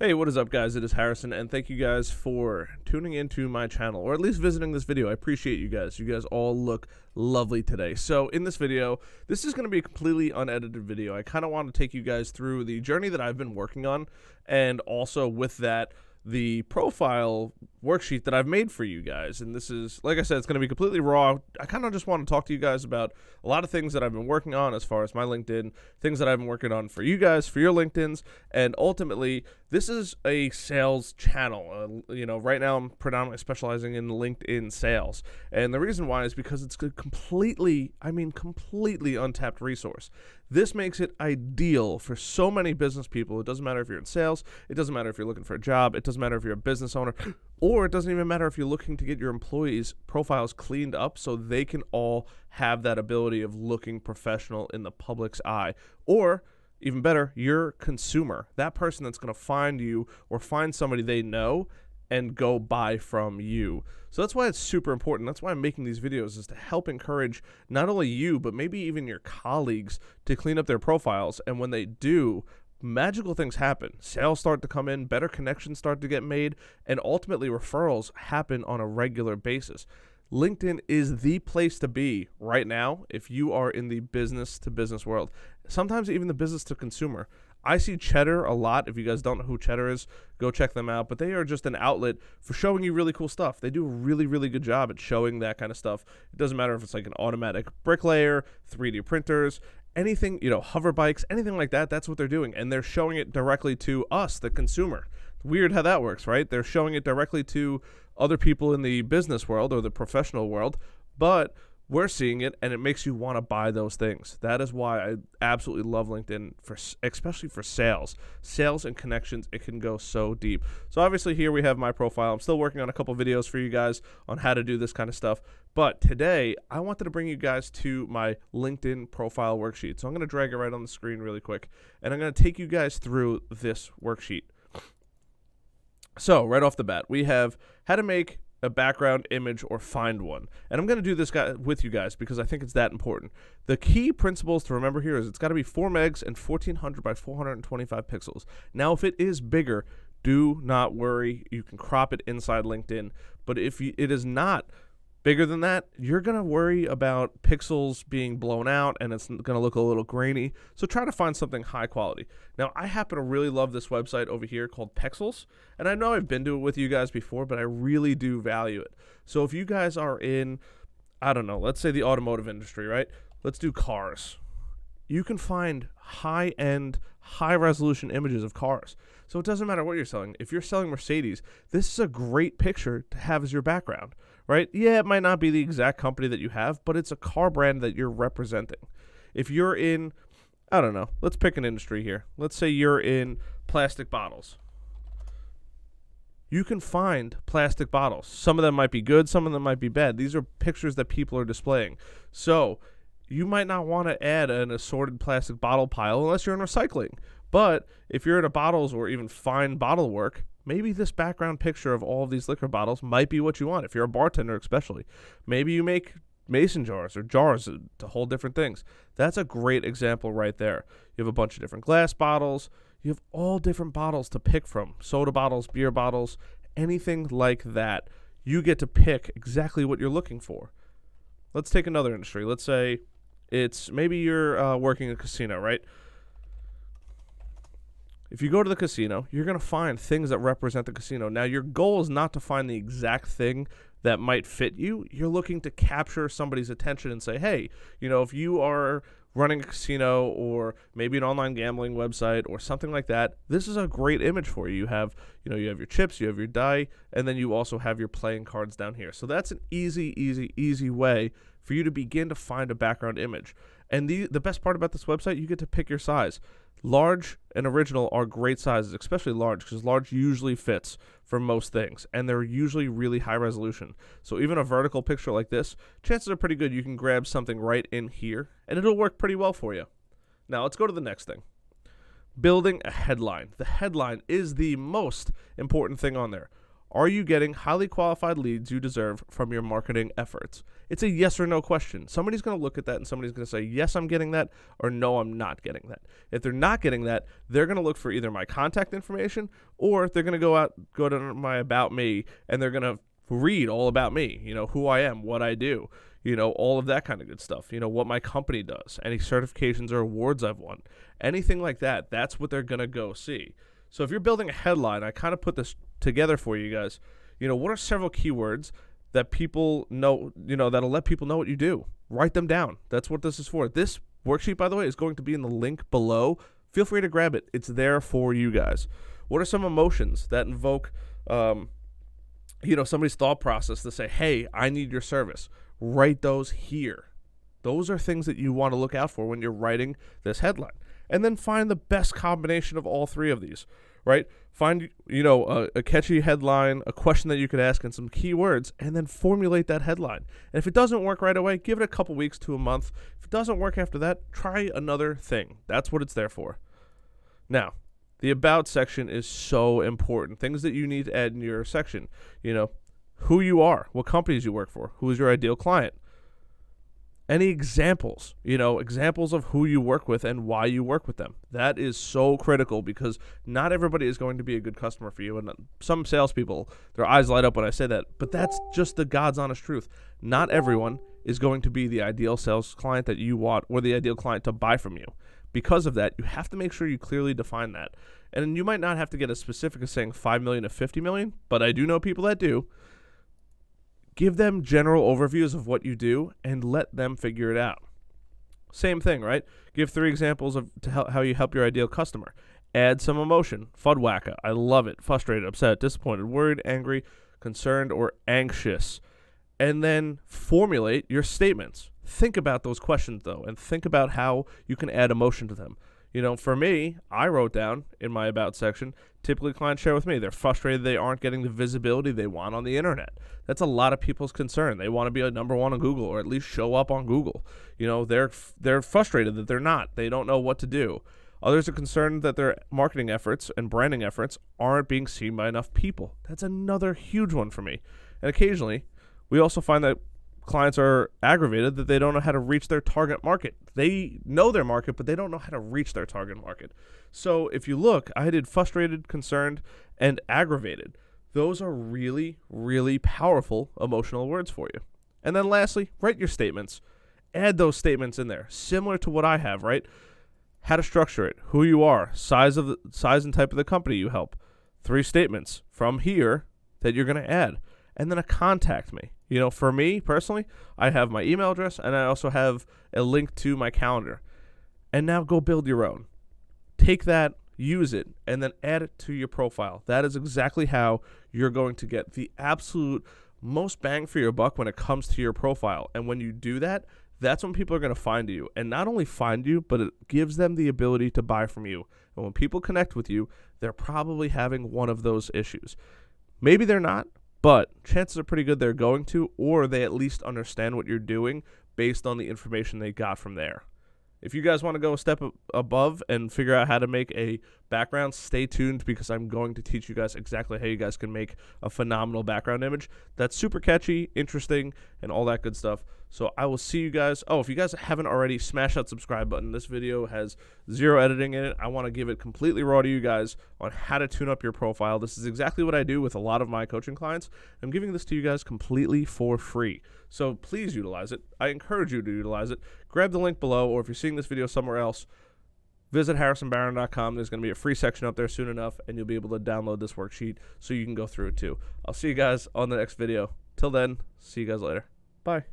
Hey, what is up, guys? It is Harrison, and thank you guys for tuning into my channel, or at least visiting this video. I appreciate you guys. You guys all look lovely today. So in this video, this is going to be a completely unedited video. I kind of want to take you guys through the journey that I've been working on, and also with that, the profile worksheet that I've made for you guys. And this is, like I said, it's going to be completely raw. I kind of just want to talk to you guys about a lot of things that I've been working on as far as my LinkedIn, things that I've been working on for you guys, for your LinkedIns, and ultimately, this is a sales channel. Right now I'm predominantly specializing in LinkedIn sales. And the reason why is because it's a completely untapped resource. This makes it ideal for so many business people. It doesn't matter if you're in sales. It doesn't matter if you're looking for a job. It doesn't matter if you're a business owner. Or it doesn't even matter if you're looking to get your employees' profiles cleaned up so they can all have that ability of looking professional in the public's eye. Or even better, your consumer, that person that's going to find you or find somebody they know and go buy from you. So that's why it's super important. That's why I'm making these videos, is to help encourage not only you, but maybe even your colleagues to clean up their profiles. And when they do, magical things happen. Sales start to come in, better connections start to get made, and ultimately referrals happen on a regular basis. LinkedIn is the place to be right now if you are in the business to business world. Sometimes even the business to consumer. I see Cheddar a lot. If you guys don't know who Cheddar is, go check them out. But they are just an outlet for showing you really cool stuff. They do a really good job at showing that kind of stuff. It doesn't matter if it's like an automatic bricklayer, 3D printers, anything, hover bikes, anything like that. That's what they're doing. And they're showing it directly to us, the consumer. Weird how that works, right? They're showing it directly to other people in the business world or the professional world, but we're seeing it, and it makes you want to buy those things. That is why I absolutely love LinkedIn, especially for sales and connections. It can go so deep. So obviously here we have my profile. I'm still working on a couple videos for you guys on how to do this kind of stuff. But today I wanted to bring you guys to my LinkedIn profile worksheet. So I'm going to drag it right on the screen really quick, and I'm going to take you guys through this worksheet. So right off the bat, we have how to make a background image or find one. And I'm going to do this with you guys because I think it's that important. The key principles to remember here is it's got to be 4 megs and 1400 by 425 pixels. Now, if it is bigger, do not worry. You can crop it inside LinkedIn. But if it is not bigger than that, you're going to worry about pixels being blown out and it's going to look a little grainy. So try to find something high quality. Now, I happen to really love this website over here called Pexels. And I know I've been to it with you guys before, but I really do value it. So if you guys are in, I don't know, let's say the automotive industry, right? Let's do cars. You can find high-end, high-resolution images of cars. So it doesn't matter what you're selling. If you're selling Mercedes, this is a great picture to have as your background, right? Yeah, it might not be the exact company that you have, but it's a car brand that you're representing. If you're in, I don't know, let's pick an industry here. Let's say you're in plastic bottles. You can find plastic bottles. Some of them might be good, some of them might be bad. These are pictures that people are displaying. So you might not want to add an assorted plastic bottle pile unless you're in recycling. But if you're into bottles or even fine bottle work, maybe this background picture of all of these liquor bottles might be what you want. If you're a bartender especially, maybe you make mason jars or jars to hold different things. That's a great example right there. You have a bunch of different glass bottles. You have all different bottles to pick from. Soda bottles, beer bottles, anything like that. You get to pick exactly what you're looking for. Let's take another industry. Let's say maybe you're working in a casino, right? If you go to the casino, you're going to find things that represent the casino. Now, your goal is not to find the exact thing that might fit you. You're looking to capture somebody's attention and say, hey, if you are running a casino or maybe an online gambling website or something like that, this is a great image for you. You have your chips, you have your die, and then you also have your playing cards down here. So that's an easy way for you to begin to find a background image. And the best part about this website, you get to pick your size. Large and original are great sizes, especially large, because large usually fits for most things, and they're usually really high resolution. So even a vertical picture like this, chances are pretty good you can grab something right in here, and it'll work pretty well for you. Now let's go to the next thing. Building a headline. The headline is the most important thing on there. Are you getting highly qualified leads you deserve from your marketing efforts? It's a yes or no question. Somebody's going to look at that and somebody's going to say, yes, I'm getting that, or no, I'm not getting that. If they're not getting that, they're going to look for either my contact information, or they're going to go to my About Me, and they're going to read all about me, who I am, what I do, all of that kind of good stuff, what my company does, any certifications or awards I've won, anything like that. That's what they're going to go see. So if you're building a headline, I kind of put this together for you guys. What are several keywords that people know, that'll let people know what you do? Write them down. That's what this is for. This worksheet, by the way, is going to be in the link below. Feel free to grab it. It's there for you guys. What are some emotions that invoke, somebody's thought process to say, hey, I need your service? Write those here. Those are things that you want to look out for when you're writing this headline. And then find the best combination of all three of these, right? Find, a catchy headline, a question that you could ask, and some keywords, and then formulate that headline. And if it doesn't work right away, give it a couple weeks to a month. If it doesn't work after that, try another thing. That's what it's there for. Now, the About section is so important. Things that you need to add in your section, who you are, what companies you work for, who is your ideal client. Any examples, examples of who you work with and why you work with them. That is so critical because not everybody is going to be a good customer for you. And some salespeople, their eyes light up when I say that, but that's just the God's honest truth. Not everyone is going to be the ideal sales client that you want or the ideal client to buy from you. Because of that, you have to make sure you clearly define that. And you might not have to get as specific as saying 5 million to 50 million, but I do know people that do. Give them general overviews of what you do and let them figure it out. Same thing, right? Give 3 examples of how you help your ideal customer. Add some emotion. Fudwacka. I love it. Frustrated, upset, disappointed, worried, angry, concerned, or anxious. And then formulate your statements. Think about those questions, though, and think about how you can add emotion to them. For me, I wrote down in my About section, typically clients share with me, they're frustrated they aren't getting the visibility they want on the internet. That's a lot of people's concern. They want to be a number 1 on Google or at least show up on Google. They're frustrated that they're not. They don't know what to do. Others are concerned that their marketing efforts and branding efforts aren't being seen by enough people. That's another huge one for me. And occasionally, we also find that clients are aggravated that they don't know how to reach their target market. They know their market, but they don't know how to reach their target market. So if you look, I did frustrated, concerned, and aggravated. Those are really, really powerful emotional words for you. And then lastly, write your statements. Add those statements in there, similar to what I have, right? How to structure it, who you are, size and type of the company you help. 3 statements from here that you're going to add. And then a contact me. For me personally, I have my email address and I also have a link to my calendar. And now go build your own. Take that, use it, and then add it to your profile. That is exactly how you're going to get the absolute most bang for your buck when it comes to your profile. And when you do that, that's when people are going to find you. And not only find you, but it gives them the ability to buy from you. And when people connect with you, they're probably having one of those issues. Maybe they're not. But chances are pretty good they're going to, or they at least understand what you're doing based on the information they got from there. If you guys want to go a step above and figure out how to make a background, stay tuned because I'm going to teach you guys exactly how you guys can make a phenomenal background image that's super catchy, interesting, and all that good stuff. So I will see you guys. Oh, if you guys haven't already, smash that subscribe button. This video has 0 editing in it. I want to give it completely raw to you guys on how to tune up your profile. This is exactly what I do with a lot of my coaching clients. I'm giving this to you guys completely for free. So please utilize it. I encourage you to utilize it. Grab the link below, or if you're seeing this video somewhere else, visit harrisonbarron.com. There's going to be a free section up there soon enough, and you'll be able to download this worksheet so you can go through it too. I'll see you guys on the next video. Till then, see you guys later. Bye.